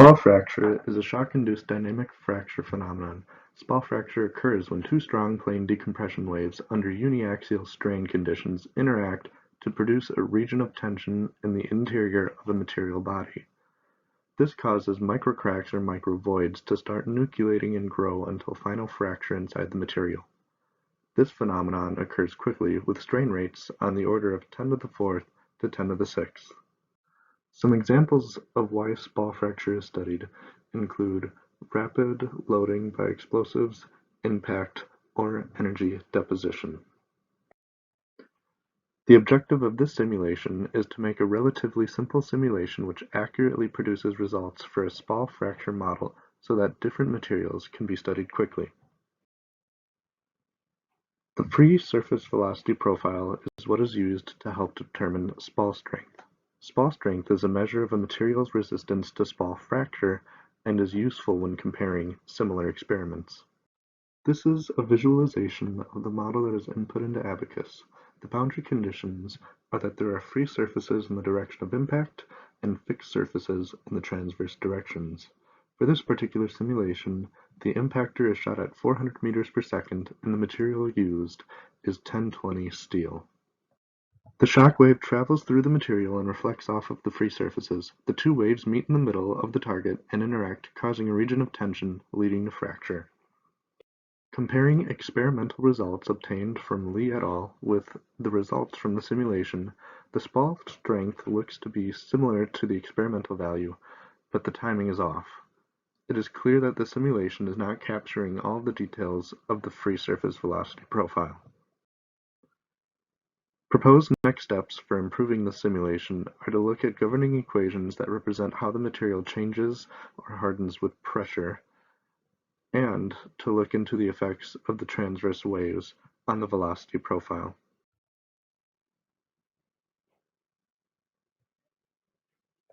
Spall fracture is a shock-induced dynamic fracture phenomenon. Spall fracture occurs when two strong plane decompression waves under uniaxial strain conditions interact to produce a region of tension in the interior of a material body. This causes microcracks or microvoids to start nucleating and grow until final fracture inside the material. This phenomenon occurs quickly with strain rates on the order of 10 to the fourth to 10 to the sixth. Some examples of why Spall fracture is studied include rapid loading by explosives, impact, or energy deposition. The objective of this simulation is to make a relatively simple simulation which accurately produces results for a Spall fracture model so that different materials can be studied quickly. The free surface velocity profile is what is used to help determine Spall strength. Spall strength is a measure of a material's resistance to Spall fracture and is useful when comparing similar experiments. This is a visualization of the model that is input into Abacus. The boundary conditions are that there are free surfaces in the direction of impact and fixed surfaces in the transverse directions. For this particular simulation, the impactor is shot at 400 meters per second and the material used is 1020 steel. The shock wave travels through the material and reflects off of the free surfaces. The two waves meet in the middle of the target and interact, causing a region of tension, leading to fracture. Comparing experimental results obtained from Lee et al. With the results from the simulation, the Spall strength looks to be similar to the experimental value, but the timing is off. It is clear that the simulation is not capturing all the details of the free surface velocity profile. Proposed next steps for improving the simulation are to look at governing equations that represent how the material changes or hardens with pressure, and to look into the effects of the transverse waves on the velocity profile.